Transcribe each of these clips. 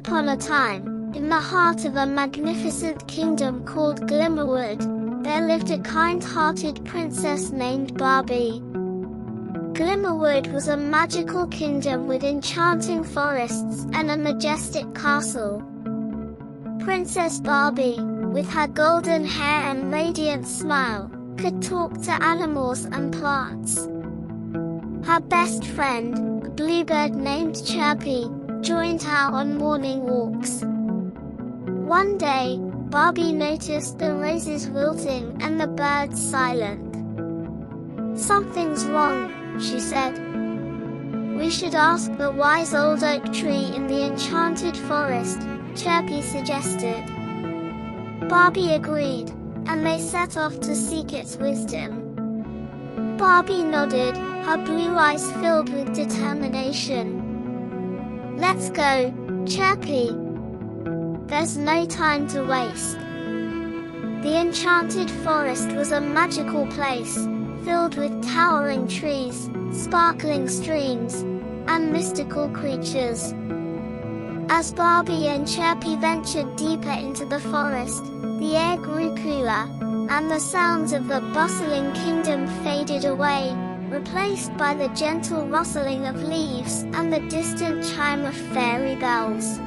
upon a time, in the heart of a magnificent kingdom called Glimmerwood, there lived a kind-hearted princess named Barbie. Glimmerwood was a magical kingdom with enchanting forests and a majestic castle. Princess Barbie, with her golden hair and radiant smile, could talk to animals and plants. Her best friend, a bluebird named Chirpy, joined her on morning walks. One day, Barbie noticed the roses wilting and the birds silent. "Something's wrong," she said. "We should ask the wise old oak tree in the enchanted forest," Chirpy suggested. Barbie agreed, and they set off to seek its wisdom. Barbie nodded, her blue eyes filled with determination. "Let's go, Chirpy. There's no time to waste." The enchanted forest was a magical place, filled with towering trees, sparkling streams, and mystical creatures. As Barbie and Chirpy ventured deeper into the forest, the air grew cooler, and the sounds of the bustling kingdom faded away, replaced by the gentle rustling of leaves and the distant chime of fairy bells.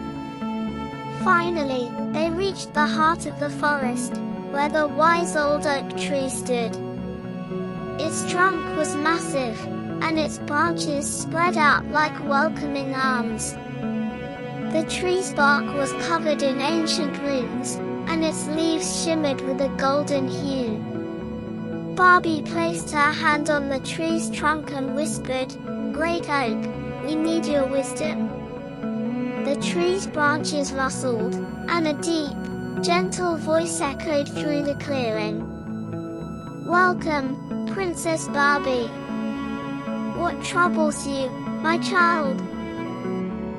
Finally, they reached the heart of the forest, where the wise old oak tree stood. Its trunk was massive, and its branches spread out like welcoming arms. The tree's bark was covered in ancient runes, and its leaves shimmered with a golden hue. Barbie placed her hand on the tree's trunk and whispered, "Great oak, we need your wisdom." The tree's branches rustled, and a deep, gentle voice echoed through the clearing. "Welcome, Princess Barbie. What troubles you, my child?"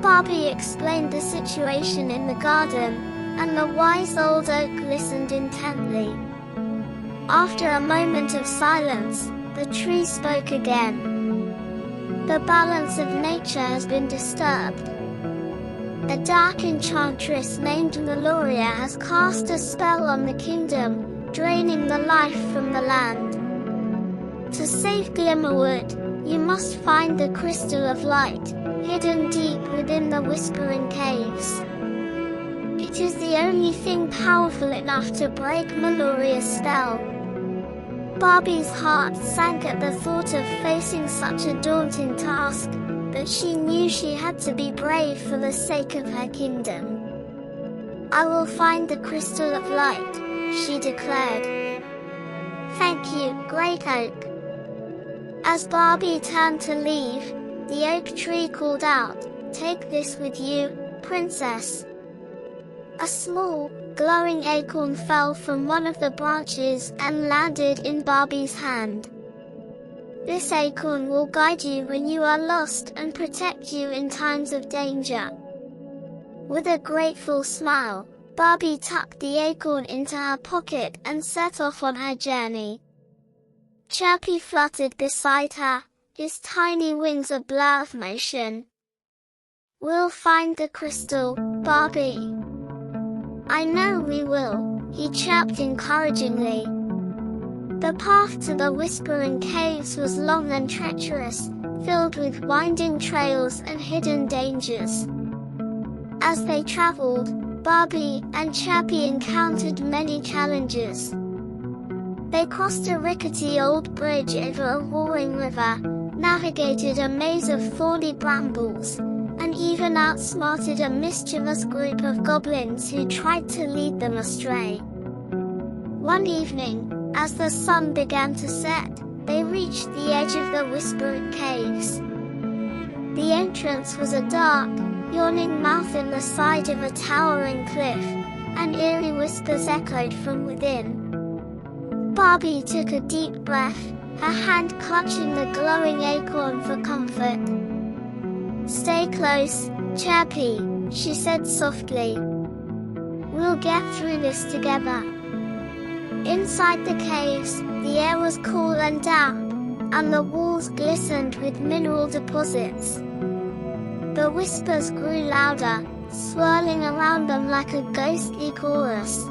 Barbie explained the situation in the garden, and the wise old oak listened intently. After a moment of silence, the tree spoke again. "The balance of nature has been disturbed. A dark enchantress named Maloria has cast a spell on the kingdom, draining the life from the land. To save Glimmerwood, you must find the crystal of light, hidden deep within the whispering caves. It is the only thing powerful enough to break Maloria's spell." Barbie's heart sank at the thought of facing such a daunting task, but she knew she had to be brave for the sake of her kingdom. "I will find the crystal of light," she declared. "Thank you, Great Oak." As Barbie turned to leave, the oak tree called out, "Take this with you, Princess." A small, glowing acorn fell from one of the branches and landed in Barbie's hand. "This acorn will guide you when you are lost and protect you in times of danger." With a grateful smile, Barbie tucked the acorn into her pocket and set off on her journey. Chirpy fluttered beside her, his tiny wings a blur of motion. "We'll find the crystal, Barbie." "I know we will," he chirped encouragingly. The path to the whispering caves was long and treacherous, filled with winding trails and hidden dangers. As they traveled, Barbie and Chirpy encountered many challenges. They crossed a rickety old bridge over a roaring river, navigated a maze of thorny brambles, and even outsmarted a mischievous group of goblins who tried to lead them astray. One evening, as the sun began to set, they reached the edge of the whispering caves. The entrance was a dark, yawning mouth in the side of a towering cliff, and eerie whispers echoed from within. Barbie took a deep breath, her hand clutching the glowing acorn for comfort. "Stay close, Chirpy," she said softly. "We'll get through this together." Inside the caves, the air was cool and damp, and the walls glistened with mineral deposits. The whispers grew louder, swirling around them like a ghostly chorus.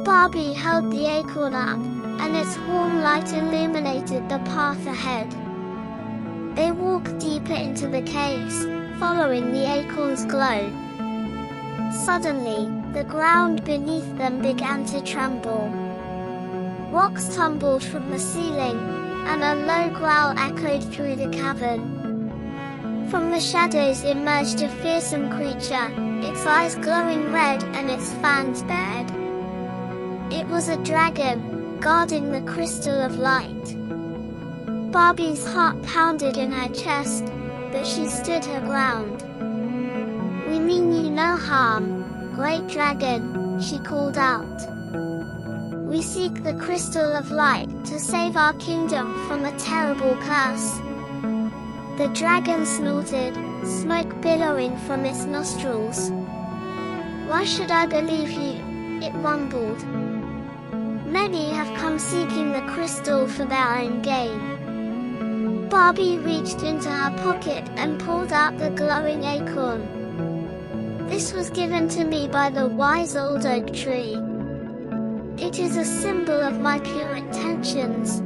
Barbie held the acorn up, and its warm light illuminated the path ahead. They walked deeper into the caves, following the acorn's glow. Suddenly, the ground beneath them began to tremble. Rocks tumbled from the ceiling, and a low growl echoed through the cavern. From the shadows emerged a fearsome creature, its eyes glowing red and its fangs bared. It was a dragon, guarding the crystal of light. Barbie's heart pounded in her chest, but she stood her ground. "We mean you no harm, great dragon," she called out. "We seek the crystal of light to save our kingdom from a terrible curse." The dragon snorted, smoke billowing from its nostrils. "Why should I believe you?" it rumbled. "Many have come seeking the crystal for their own gain." Barbie reached into her pocket and pulled out the glowing acorn. "This was given to me by the wise old oak tree. It is a symbol of my pure intentions."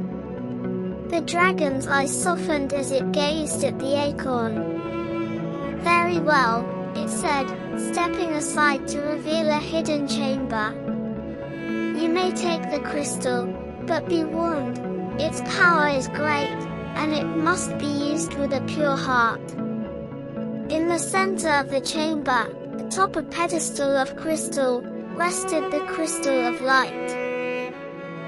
The dragon's eyes softened as it gazed at the acorn. "Very well," it said, stepping aside to reveal a hidden chamber. "You may take the crystal, but be warned, its power is great, and it must be used with a pure heart." In the center of the chamber, atop a pedestal of crystal, rested the crystal of light.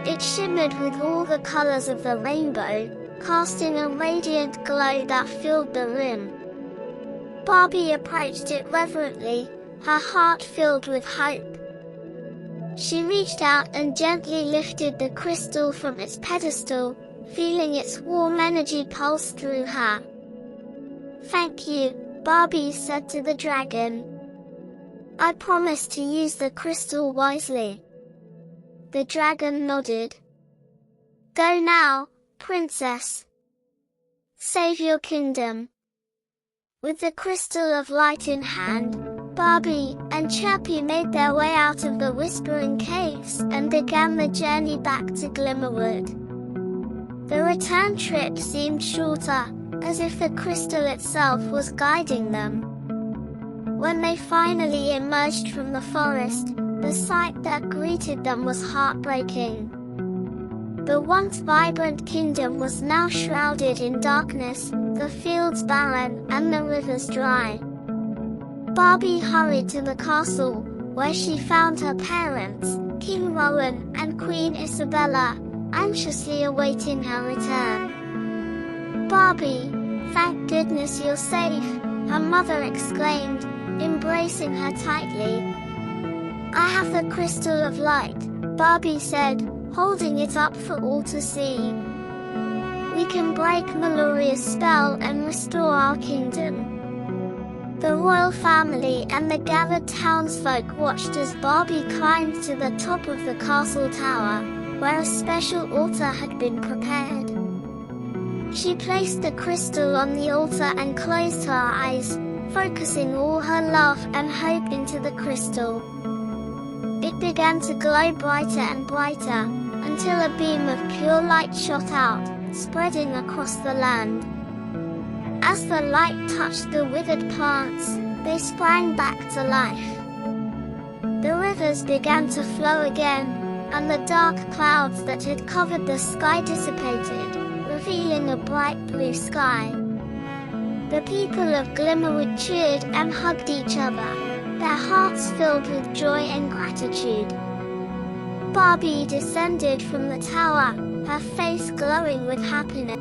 It shimmered with all the colors of the rainbow, casting a radiant glow that filled the room. Barbie approached it reverently, her heart filled with hope. She reached out and gently lifted the crystal from its pedestal, feeling its warm energy pulse through her. "Thank you," Barbie said to the dragon. "I promise to use the crystal wisely." The dragon nodded. "Go now, princess. Save your kingdom." With the crystal of light in hand, Barbie and Chirpy made their way out of the Whispering Caves and began the journey back to Glimmerwood. The return trip seemed shorter, as if the crystal itself was guiding them. When they finally emerged from the forest, the sight that greeted them was heartbreaking. The once vibrant kingdom was now shrouded in darkness, the fields barren, and the rivers dry. Barbie hurried to the castle, where she found her parents, King Rowan and Queen Isabella, anxiously awaiting her return. "Barbie, thank goodness you're safe," her mother exclaimed, embracing her tightly. "I have the crystal of light," Barbie said, holding it up for all to see. "We can break Maloria's spell and restore our kingdom." The royal family and the gathered townsfolk watched as Barbie climbed to the top of the castle tower, where a special altar had been prepared. She placed the crystal on the altar and closed her eyes, focusing all her love and hope into the crystal. It began to glow brighter and brighter, until a beam of pure light shot out, spreading across the land. As the light touched the withered plants, they sprang back to life. The rivers began to flow again, and the dark clouds that had covered the sky dissipated, revealing a bright blue sky. The people of Glimmerwood cheered and hugged each other, their hearts filled with joy and gratitude. Barbie descended from the tower, her face glowing with happiness.